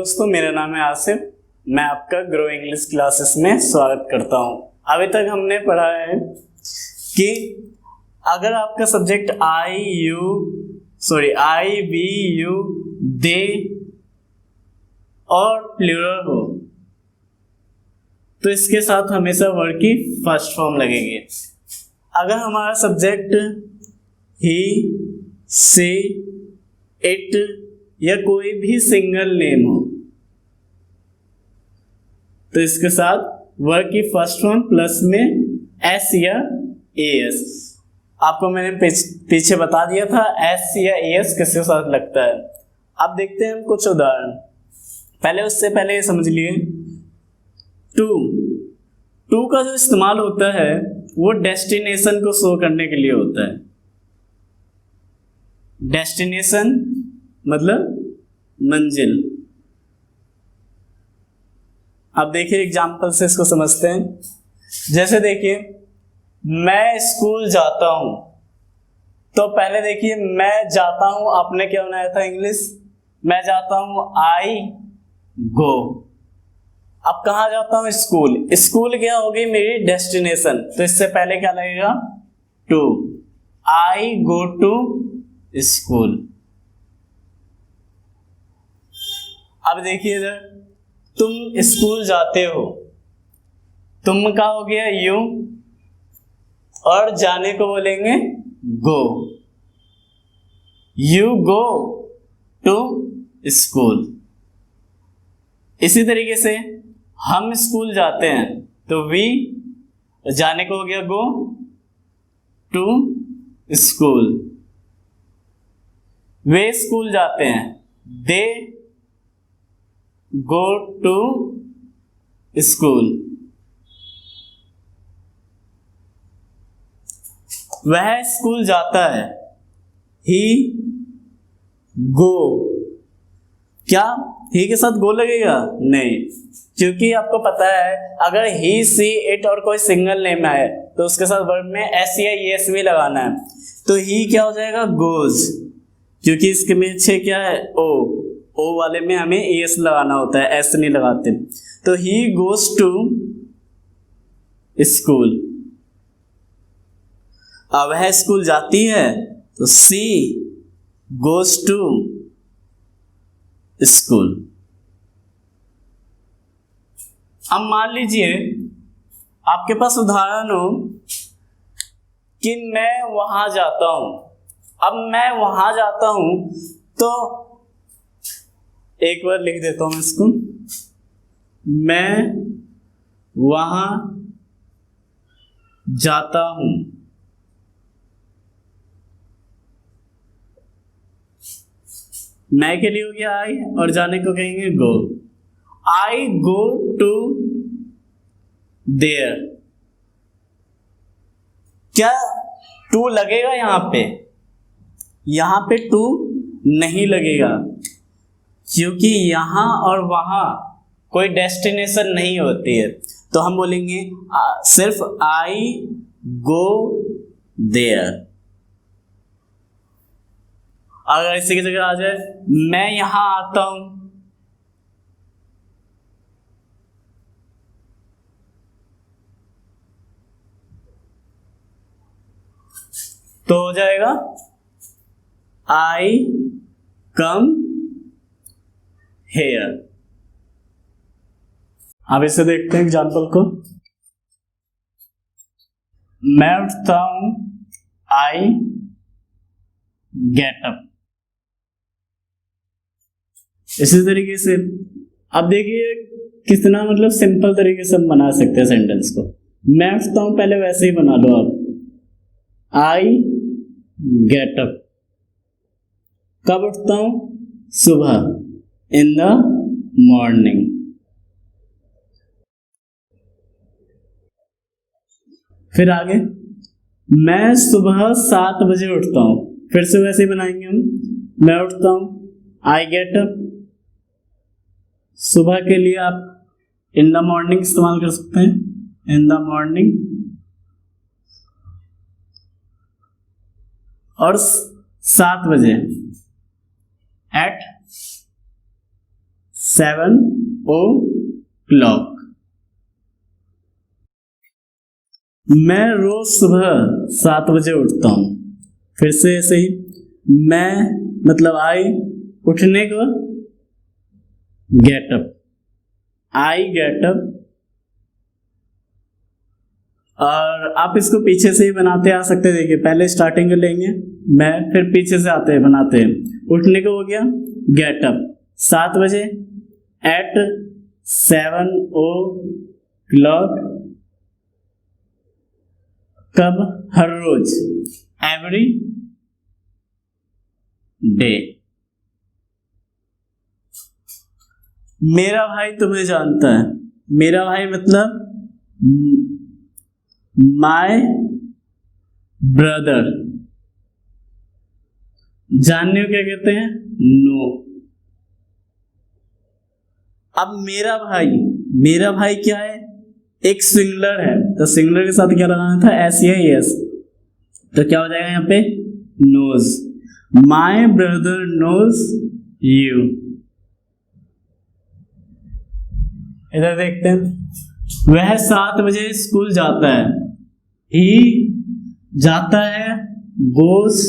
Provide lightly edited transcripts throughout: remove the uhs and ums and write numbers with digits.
दोस्तों, मेरा नाम है आसिफ। मैं आपका ग्रो इंग्लिश क्लासेस में स्वागत करता हूं। अभी तक हमने पढ़ा है कि अगर आपका subject I we you they और प्लूरल हो तो इसके साथ हमेशा वर्ड की फर्स्ट फॉर्म लगेगी। अगर हमारा सब्जेक्ट ही, सी, इट या कोई भी सिंगल नेम हो तो इसके साथ वर्ड की फर्स्ट फॉर्म प्लस में एस या एस। आपको मैंने पीछे बता दिया था एस या एस किसके साथ लगता है। अब देखते हैं हम कुछ उदाहरण। उससे पहले समझ लिए टू का जो इस्तेमाल होता है वो डेस्टिनेशन को शो करने के लिए होता है। डेस्टिनेशन मतलब मंजिल। अब देखिए एग्जाम्पल से इसको समझते हैं। जैसे देखिए, मैं स्कूल जाता हूं तो पहले देखिए मैं जाता हूं, आपने क्या बनाया था इंग्लिश, मैं जाता हूं आई गो। अब कहां जाता हूं, स्कूल। स्कूल क्या होगी मेरी डेस्टिनेशन, तो इससे पहले क्या लगेगा to. I go to school. अब देखिए इधर, तुम स्कूल जाते हो, तुम का हो गया यू और जाने को बोलेंगे go. You go to school. इसी तरीके से हम स्कूल जाते हैं तो वी, जाने को हो गया गो टू स्कूल। वे स्कूल जाते हैं, दे गो टू स्कूल। वह स्कूल जाता है, ही गो। क्या ही के साथ गो लगेगा? नहीं, क्योंकि आपको पता है अगर ही, सी, इट और कोई सिंगल नेम है तो उसके साथ वर्ब में एस या एस भी लगाना है। तो ही क्या हो जाएगा, गोज, क्योंकि इसके पीछे क्या है ओ वाले में हमें एस लगाना होता है, एस नहीं लगाते। तो ही गोज टू स्कूल। अब वह स्कूल जाती है तो सी गोज टू स्कूल। अब मान लीजिए आपके पास उदाहरण हो कि मैं वहां जाता हूं। अब मैं वहां जाता हूं तो एक बार लिख देता हूं इसको, मैं वहां जाता हूं। मैं के लिए हो गया आई और जाने को कहेंगे गो। आई गो टू देयर। क्या टू लगेगा यहां पे? यहां पे टू नहीं लगेगा, क्योंकि यहां और वहां कोई डेस्टिनेशन नहीं होती है। तो हम बोलेंगे सिर्फ आई गो देयर। अगर इसी की जगह आ जाए मैं यहां आता हूं, तो हो जाएगा आई कम हेयर। अब इसे देखते हैं एग्जाम्पल को। मैं उठता हूं, आई गेट अप। इसी तरीके से अब देखिए कितना मतलब सिंपल तरीके से हम बना सकते हैं सेंटेंस को। मैं उठता हूं पहले वैसे ही बना लो आप, आई गेट अप। कब उठता हूं? सुबह, इन द मॉर्निंग। फिर आगे, मैं सुबह 7 बजे उठता हूं। फिर से वैसे ही बनाएंगे हम, मैं उठता हूं, आई गेट अप। सुबह के लिए आप इन द मॉर्निंग इस्तेमाल कर सकते हैं, इन द मॉर्निंग। और 7 बजे, एट 7 o'clock। मैं रोज सुबह 7 बजे उठता हूं। फिर से ऐसे ही, मैं मतलब आई, उठने को get up, I get up. और आप इसको पीछे से ही बनाते आ सकते हैं। देखिए पहले स्टार्टिंग कर लेंगे मैं, फिर पीछे से आते हैं बनाते हैं। उठने को हो गया गेट अप, 7 बजे, एट 7 o'clock। कब? हर रोज, एवरी डे। मेरा भाई तुम्हें जानता है। मेरा भाई मतलब माय ब्रदर। जानने को क्या कहते हैं? नो। अब मेरा भाई क्या है? एक सिंगुलर है, तो सिंगुलर के साथ क्या लगाना था? एस या एस। तो क्या हो जाएगा यहाँ पे? Knows. My brother knows you. इधर देखते हैं। वह 7 बजे स्कूल जाता है। ही जाता है, गोस,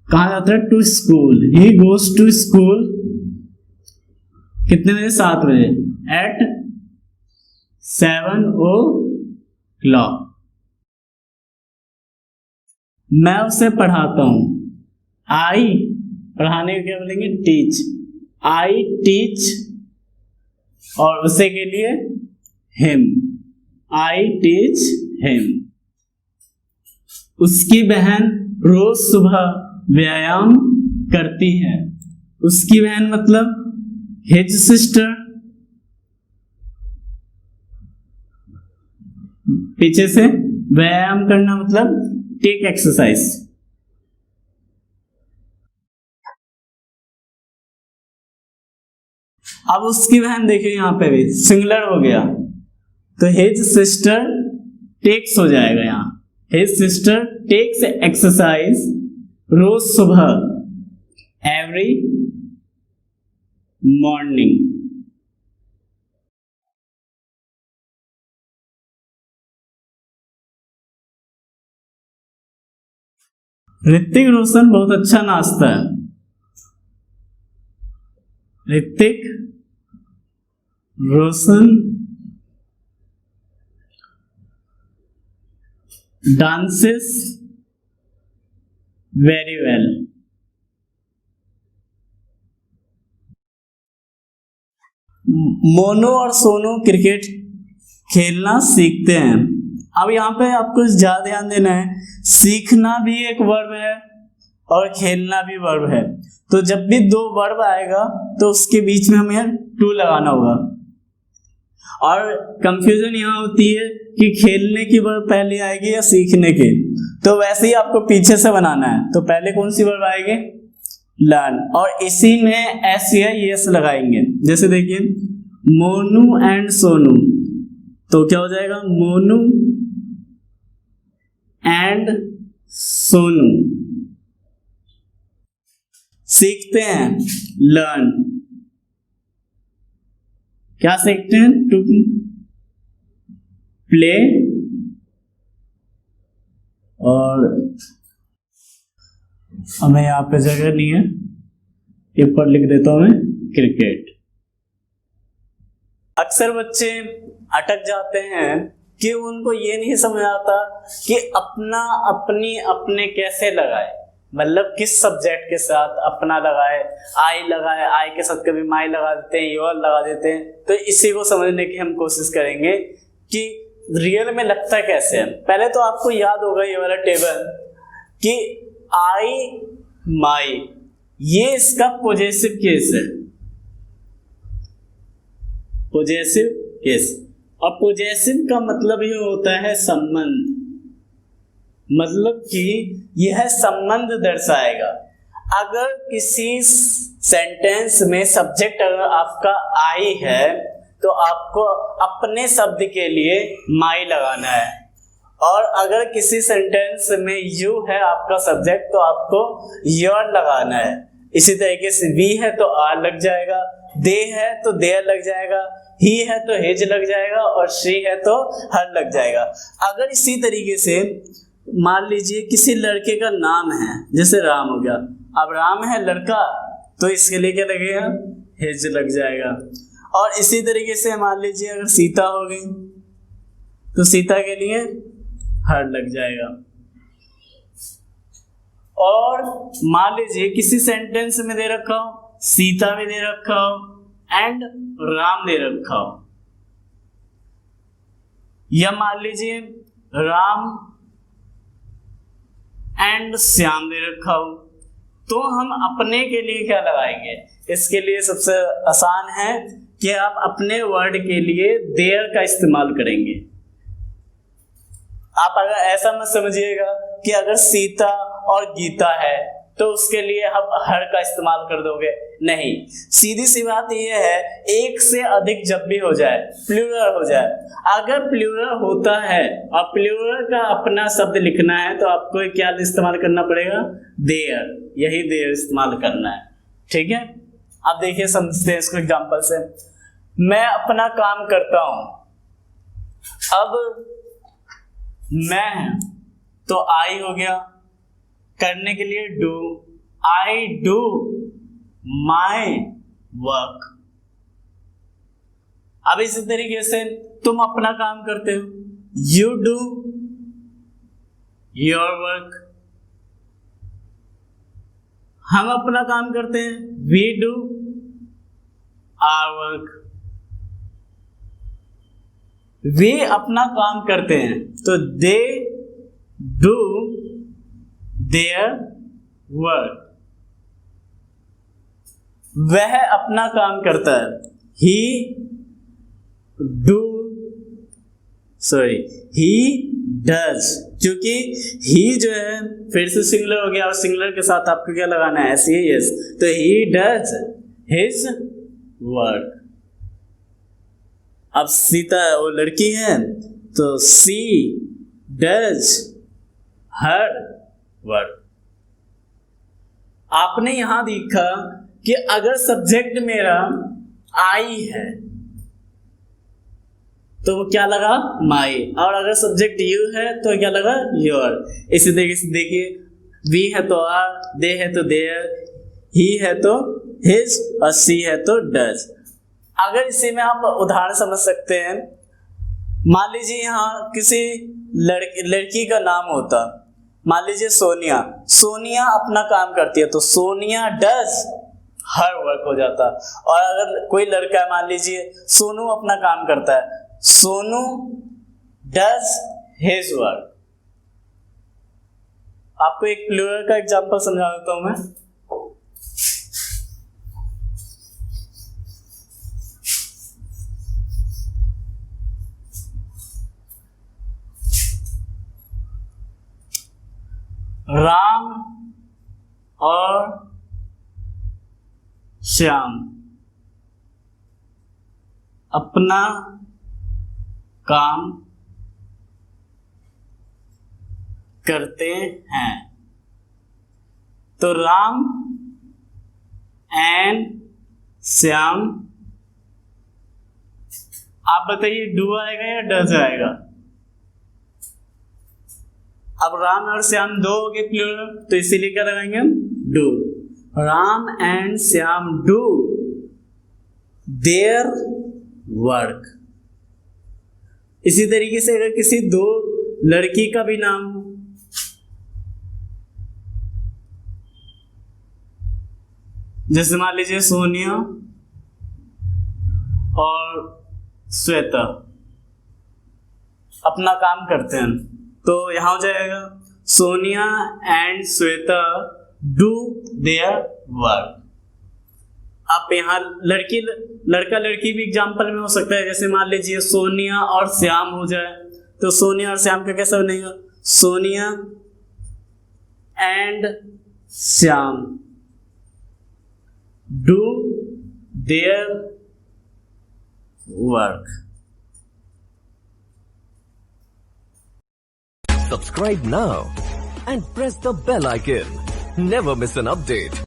कहाँ जाता है? To school. He goes to school कितने बजे? 7 बजे, एट 7 o'clock। मैं उसे पढ़ाता हूं। आई, पढ़ाने को क्या बोलेंगे? टीच। आई टीच, और उसे के लिए हिम। I teach him. उसकी बहन रोज सुबह व्यायाम करती है। उसकी बहन मतलब हिज सिस्टर। पीछे से व्यायाम करना मतलब टेक एक्सरसाइज। अब उसकी बहन देखिए, यहां पे भी सिंगुलर हो गया, तो हिज सिस्टर टेक्स हो जाएगा। यहां हिज सिस्टर टेक्स एक्सरसाइज रोज सुबह, एवरी मॉर्निंग। ऋतिक रोशन बहुत अच्छा नाचता है। Hrithik Roshan dances very well. Monu और सोनू क्रिकेट खेलना सीखते हैं। अब यहाँ पे आपको ज्यादा ध्यान देना है, सीखना भी एक वर्ब है और खेलना भी वर्ब है। तो जब भी दो वर्ब आएगा तो उसके बीच में हमें टू लगाना होगा। और कंफ्यूजन यहाँ होती है कि खेलने की वर्ब पहले आएगी या सीखने की। तो वैसे ही आपको पीछे से बनाना है। तो पहले कौन सी वर्ब आएगी? लर्न, और इसी में एस या यस लगाएंगे। जैसे देखिए मोनू एंड सोनू, तो क्या हो जाएगा? मोनू एंड सोनू सीखते हैं, लर्न। क्या सीखते हैं? टू प्ले, और हमें यहाँ पे जगह नहीं है, ऊपर लिख देता हूं मैं क्रिकेट। अक्सर बच्चे अटक जाते हैं कि उनको ये नहीं समझ आता कि अपना अपनी अपने कैसे लगाए, मतलब किस सब्जेक्ट के साथ अपना लगाए। आई लगाए, आई के साथ कभी माई लगा देते हैं, योर लगा देते हैं। तो इसी को समझने की हम कोशिश करेंगे कि रियल में लगता कैसे है। पहले तो आपको याद होगा ये वाला टेबल कि आई माई, ये इसका पॉजेसिव केस है, पॉजेसिव केस। और पॉजेसिव का मतलब ये होता है संबंध, मतलब कि यह संबंध दर्शाएगा। अगर किसी सेंटेंस में सब्जेक्ट अगर आपका आई है तो आपको अपने शब्द के लिए माई लगाना है, और अगर किसी सेंटेंस में यू है आपका सब्जेक्ट तो आपको योर लगाना है। इसी तरीके से वी है तो आर लग जाएगा, दे है तो देयर लग जाएगा, ही है तो हिज लग जाएगा, और शी है तो हर लग जाएगा। अगर इसी तरीके से मान लीजिए किसी लड़के का नाम है, जैसे राम हो गया, अब राम है लड़का तो इसके लिए क्या लगेगा, हिज लग जाएगा। और इसी तरीके से मान लीजिए अगर सीता हो गई तो सीता के लिए हर लग जाएगा। और मान लीजिए किसी सेंटेंस में दे रखा हो, सीता भी दे रखा हो एंड राम दे रखा हो, या मान लीजिए राम एंड श्याम दे रखा हो, तो हम अपने के लिए क्या लगाएंगे? इसके लिए सबसे आसान है कि आप अपने वर्ड के लिए देयर का इस्तेमाल करेंगे। आप अगर ऐसा मत समझिएगा कि अगर सीता और गीता है तो उसके लिए आप हर का इस्तेमाल कर दोगे, नहीं। सीधी सी बात यह है, एक से अधिक जब भी हो जाए, प्लूरल हो जाए, अगर प्लूरल होता है और प्लूरल का अपना शब्द लिखना है तो आपको क्या इस्तेमाल करना पड़ेगा? देयर, यही देयर इस्तेमाल करना है, ठीक है। आप देखिए, समझते हैं इसको एग्जांपल से। मैं अपना काम करता हूं, अब मैं तो आई हो गया, करने के लिए do, I do my work. अब इसी तरीके से तुम अपना काम करते हो, यू डू योर वर्क। हम अपना काम करते हैं, वी डू आवर वर्क। वे अपना काम करते हैं तो दे डू देयर वर्क। वह अपना काम करता है, ही डज। क्योंकि ही जो है फिर से सिंगुलर हो गया और सिंगुलर के साथ आपको क्या लगाना है? एस, तो ही डज हिज वर्क। अब सीता वो लड़की है तो सी डज हर वर्क। आपने यहां देखा कि अगर सब्जेक्ट मेरा आई है तो क्या लगा? माई। और अगर सब्जेक्ट यू है तो क्या लगा? योर। इसी तरीके से देखिए, वी है तो आर, दे है तो देयर, ही है तो हिज और सी है तो डज। अगर इसी में आप उदाहरण समझ सकते हैं, मान लीजिए यहाँ किसी लड़की का नाम होता, मान लीजिए सोनिया। सोनिया अपना काम करती है तो सोनिया डज हर वर्क हो जाता। और अगर कोई लड़का है, मान लीजिए सोनू अपना काम करता है, सोनू डज हिज वर्क। आपको एक प्लूरल का एग्जांपल समझा देता हूं मैं। राम और श्याम अपना काम करते हैं। तो राम एंड श्याम, आप बताइए डू आएगा या डज आएगा? अब राम और श्याम दो हो गए प्लूरल, तो इसीलिए क्या लगाएंगे हम? Do. Ram and Shyam do their work. इसी तरीके से अगर किसी दो लड़की का भी नाम हो, जैसे मान लीजिए सोनिया और श्वेता अपना काम करते हैं, तो यहां हो जाएगा Sonia and Shweta do their work. आप यहाँ लड़का लड़की भी एग्जाम्पल में हो सकता है। जैसे मान लीजिए सोनिया और श्याम हो जाए, तो सोनिया और श्याम का कैसा बनेगा? Sonia and Shyam do their work. Subscribe now and press the bell icon. Never miss an update.